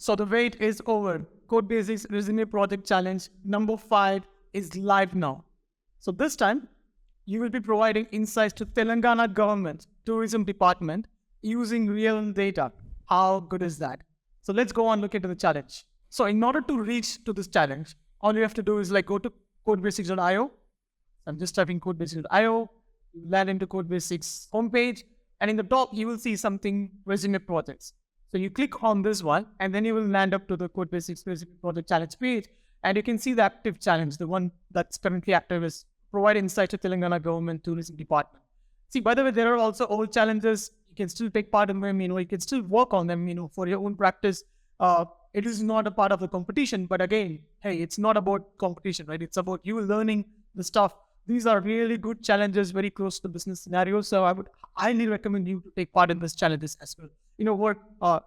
So the wait is over. Code Basics Resume Project Challenge number 5 is live now. So this time, you will be providing insights to Telangana government tourism department using real data. How good is that? So let's go on look into the challenge. So in order to reach to this challenge, all you have to do is like go to codebasics.io. I'm just typing codebasics.io. You land into Codebasics homepage, and in the top you will see something resume projects. So you click on this one, and then you will land up to the Codebasics Resume Project Challenge page, and you can see the active challenge. The one that's currently active is provide insight to Telangana government tourism department. See, by the way, there are also old challenges. You can still take part in them. You can still work on them. For your own practice. It is not a part of the competition, but again, hey, it's not about competition, right? It's about you learning the stuff. These are really good challenges, very close to the business scenario. So I would highly recommend you to take part in these challenges as well. Where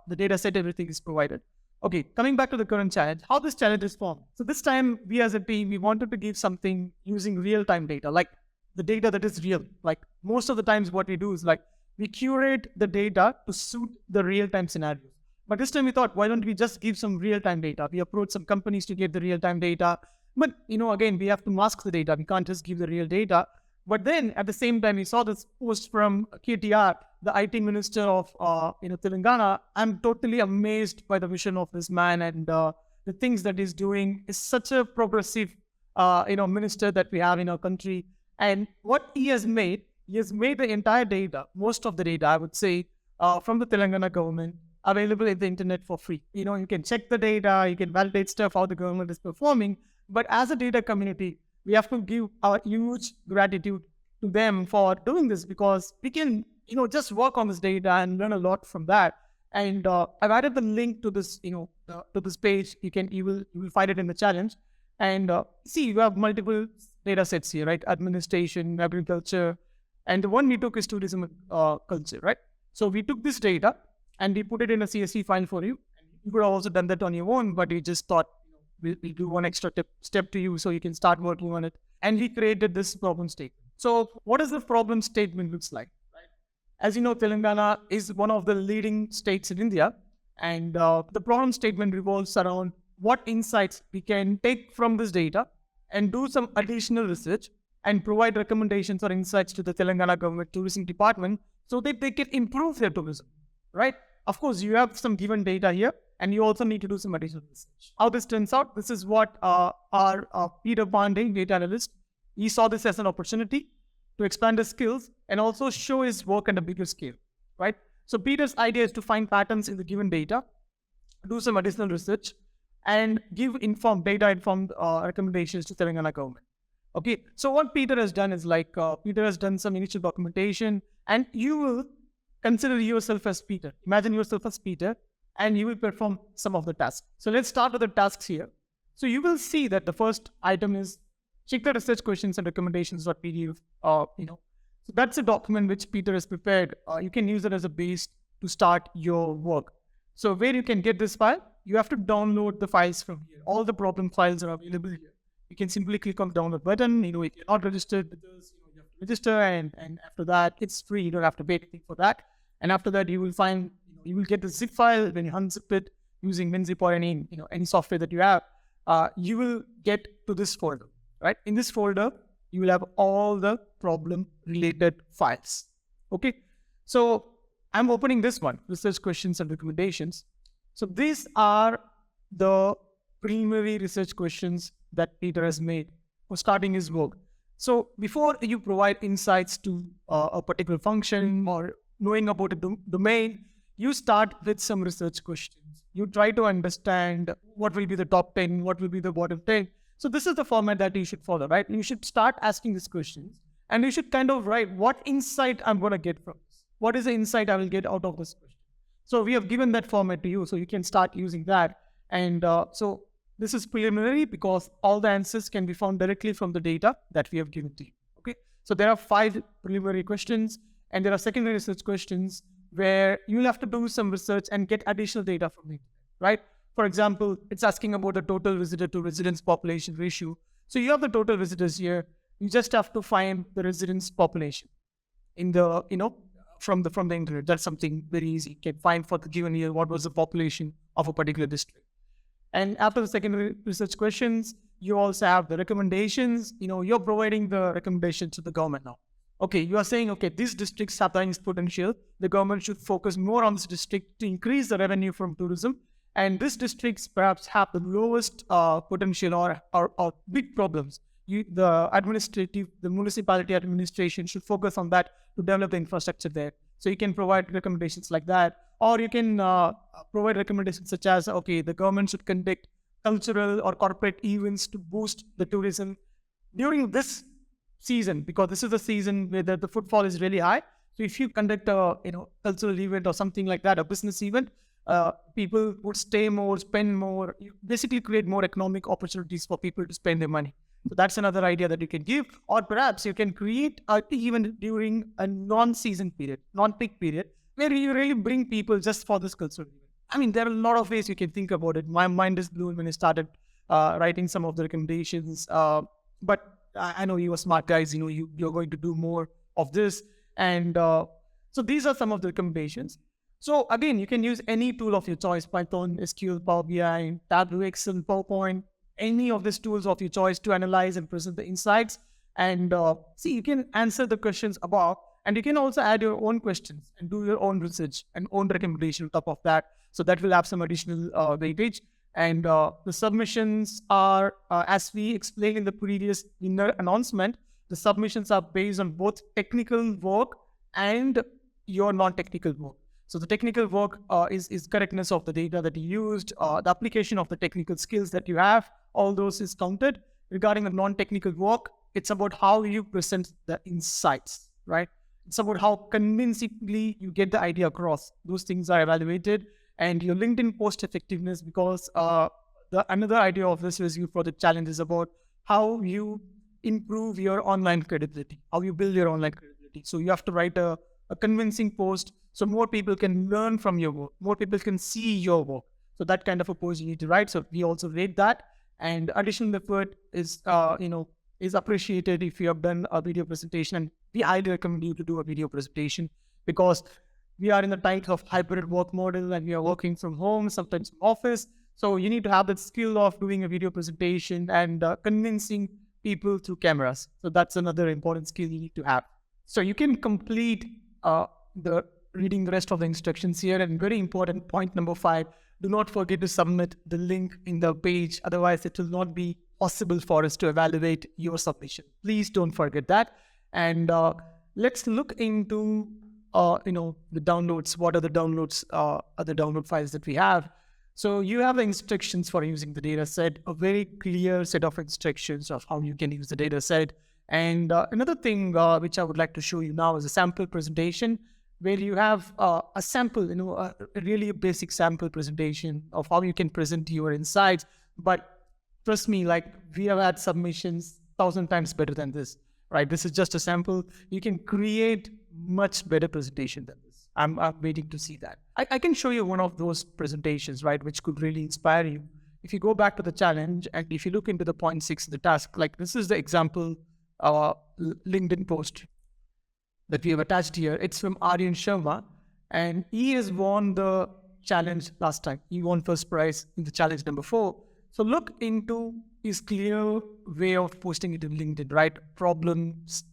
the data set, everything is provided. Okay, coming back to the current challenge, how this challenge is formed. So this time, we as a team, we wanted to give something using real-time data, like the data that is real. Like most of the times what we do is like, we curate the data to suit the real-time scenarios. But this time we thought, why don't we just give some real-time data? We approached some companies to get the real-time data. But, again, we have to mask the data. We can't just give the real data. But then at the same time, we saw this post from KTR, the IT minister of, Telangana. I'm totally amazed by the vision of this man, and the things that he's doing is such a progressive, minister that we have in our country. And what he has made the entire data, most of the data, I would say, from the Telangana government, available in the internet for free. You can check the data, you can validate stuff, how the government is performing. But as a data community, we have to give our huge gratitude to them for doing this, because we can, just work on this data and learn a lot from that. And I've added the link to this, to this page. You will find it in the challenge. And see, you have multiple data sets here, right? Administration, agriculture, and the one we took is tourism culture, right? So we took this data and we put it in a CSV file for you. You could have also done that on your own, but we just thought we'll do one extra step to you so you can start working on it. And we created this problem statement. So what does the problem statement looks like? Right? As you know, Telangana is one of the leading states in India. And the problem statement revolves around what insights we can take from this data and do some additional research and provide recommendations or insights to the Telangana government tourism department so that they can improve their tourism, right? Of course, you have some given data here, and you also need to do some additional research. How this turns out, this is what our Peter Pandey, data analyst, he saw this as an opportunity to expand his skills and also show his work at a bigger scale, right? So Peter's idea is to find patterns in the given data, do some additional research, and give data-informed recommendations to Telangana government. Okay, so what Peter has done is Peter has done some initial documentation, and you will consider yourself as Peter. Imagine yourself as Peter, and you will perform some of the tasks. So let's start with the tasks here. So you will see that the first item is check the research questions and recommendations.pdf. So that's a document which Peter has prepared. You can use it as a base to start your work. So where you can get this file, you have to download the files from here. All the problem files are available here. You can simply click on the download button. If you're not registered with this, you have to register, and after that, it's free. You don't have to pay anything for that. And after that, you will find, you will get the zip file. When you unzip it using WinZip or any software that you have, you will get to this folder, right? In this folder, you will have all the problem-related files. Okay, so I'm opening this one, research questions and recommendations. So these are the preliminary research questions that Peter has made for starting his work. So before you provide insights to a particular function or knowing about a domain, you start with some research questions. You try to understand what will be the top 10, what will be the bottom 10. So this is the format that you should follow, right? You should start asking these questions, and you should kind of write what insight I'm going to get from this. What is the insight I will get out of this question? So we have given that format to you, so you can start using that. And so this is preliminary because all the answers can be found directly from the data that we have given to you. Okay, so there are 5 preliminary questions, and there are secondary research questions where you'll have to do some research and get additional data from it, right? For example, it's asking about the total visitor to residence population ratio. So you have the total visitors here. You just have to find the residence population in the, from the internet. That's something very easy. You can find for the given year what was the population of a particular district. And after the secondary research questions, you also have the recommendations. You're providing the recommendations to the government now. Okay, you are saying, okay, these districts have the highest potential. The government should focus more on this district to increase the revenue from tourism. And these districts perhaps have the lowest potential or big problems. The municipality administration should focus on that to develop the infrastructure there. So you can provide recommendations like that, or you can provide recommendations such as, okay, the government should conduct cultural or corporate events to boost the tourism during this season, because this is the season where the footfall is really high. So if you conduct a cultural event or something like that, a business event, people would stay more, spend more. You basically create more economic opportunities for people to spend their money. So that's another idea that you can give. Or perhaps you can create an event during a non-season period, non-peak period, where you really bring people just for this cultural event. I mean, there are a lot of ways you can think about it. My mind is blown when I started writing some of the recommendations. But I know you are smart guys, you're going to do more of this. And so these are some of the recommendations. So again, you can use any tool of your choice: Python, SQL, Power BI, Tableau, Excel, PowerPoint, any of these tools of your choice to analyze and present the insights. And see, you can answer the questions above, and you can also add your own questions and do your own research and own recommendation on top of that. So that will have some additional weightage. And the submissions are, as we explained in the previous inner announcement, the submissions are based on both technical work and your non-technical work. So the technical work is correctness of the data that you used, the application of the technical skills that you have, all those is counted. Regarding the non-technical work, it's about how you present the insights, right? It's about how convincingly you get the idea across. Those things are evaluated. And your LinkedIn post effectiveness, because another idea of this review project challenge is about how you improve your online credibility, how you build your online credibility. So you have to write a convincing post so more people can learn from your work, more people can see your work. So that kind of a post you need to write. So we also rate that. And additional effort is appreciated if you have done a video presentation. And we highly recommend you to do a video presentation, because we are in the type of hybrid work model and we are working from home, sometimes from office. So you need to have that skill of doing a video presentation and convincing people through cameras. So that's another important skill you need to have. So you can complete reading the rest of the instructions here. And very important, point number 5, do not forget to submit the link in the page. Otherwise, it will not be possible for us to evaluate your submission. Please don't forget that. And let's look into the downloads. What are the downloads, other download files that we have? So you have the instructions for using the data set, a very clear set of instructions of how you can use the data set. And another thing which I would like to show you now is a sample presentation, where you have a sample, a really basic sample presentation of how you can present your insights. But trust me, like, we have had submissions 1,000 times better than this, right? This is just a sample. You can create much better presentation than this. I'm waiting to see that. I can show you one of those presentations, right, which could really inspire you. If you go back to the challenge and if you look into the point 6, the task, like this is the example LinkedIn post that we have attached here. It's from Aryan Sharma, and he has won the challenge last time. He won first prize in the challenge number 4. So look into his clear way of posting it in LinkedIn, right? Problems,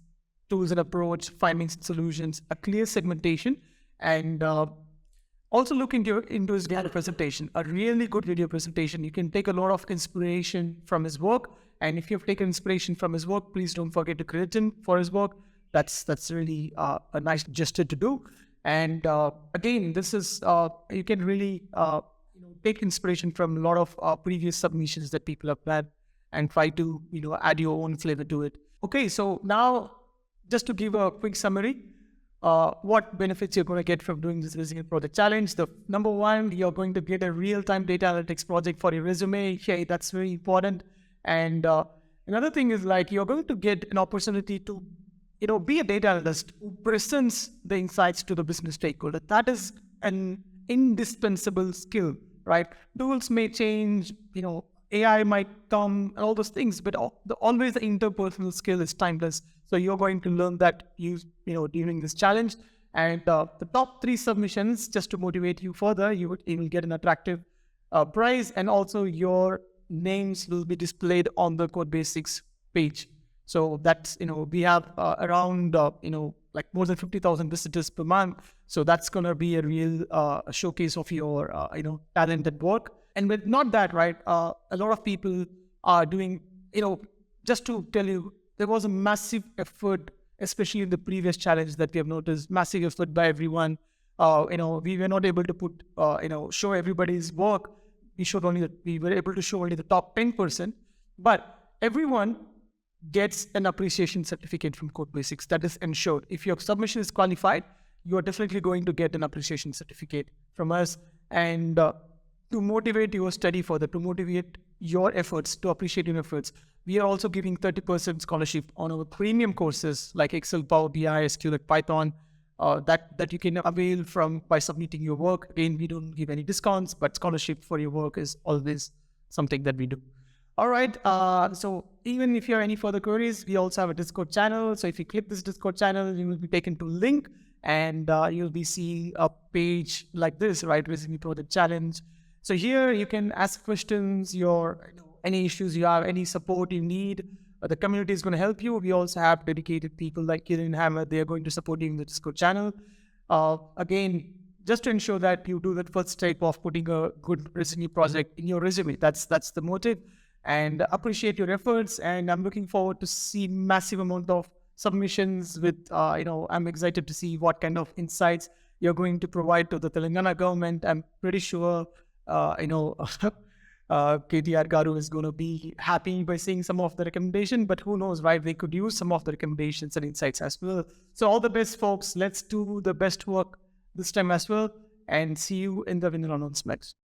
tools and approach, findings and solutions, a clear segmentation, and also look into his video presentation, a really good video presentation. You can take a lot of inspiration from his work. And if you've taken inspiration from his work, please don't forget to credit him for his work. That's really a nice gesture to do. And again, this is, you can really take inspiration from a lot of previous submissions that people have done and try to, add your own flavor to it. Okay, so now just to give a quick summary, what benefits you're going to get from doing this resume project challenge. The number 1, you're going to get a real-time data analytics project for your resume. Okay, that's very important. And another thing is, like, you're going to get an opportunity to be a data analyst who presents the insights to the business stakeholder. That is an indispensable skill, right? Tools may change, AI might come and all those things, but always the interpersonal skill is timeless. So you're going to learn that during this challenge. And the top 3 submissions, just to motivate you further, you will get an attractive prize, and also your names will be displayed on the Code Basics page. So that's, we have around, like more than 50,000 visitors per month. So that's going to be a real showcase of your, talent and work. And with not that, right, a lot of people are doing, just to tell you, there was a massive effort, especially in the previous challenge that we have noticed, massive effort by everyone. We were not able to put, show everybody's work. We were able to show only the top 10%, but everyone gets an appreciation certificate from Code Basics. That is ensured. If your submission is qualified, you are definitely going to get an appreciation certificate from us. And to motivate your study further, to motivate your efforts, to appreciate your efforts, we are also giving 30% scholarship on our premium courses like Excel, Power BI, SQL, Python, that you can avail from by submitting your work. Again, we don't give any discounts, but scholarship for your work is always something that we do. All right. So even if you have any further queries, we also have a Discord channel. So if you click this Discord channel, you will be taken to a link, and you'll be seeing a page like this, right? Resume Project Challenge. So here you can ask questions, any issues you have, any support you need. The community is going to help you. We also have dedicated people like Kiran and Hammer. They are going to support you in the Discord channel. Again, just to ensure that you do that first step of putting a good resume project in your resume. That's the motive. And appreciate your efforts. And I'm looking forward to see massive amount of submissions with, I'm excited to see what kind of insights you're going to provide to the Telangana government. I'm pretty sure, KTR Garu is going to be happy by seeing some of the recommendation, but who knows, right? They could use some of the recommendations and insights as well. So all the best, folks. Let's do the best work this time as well, and see you in the winner announcement.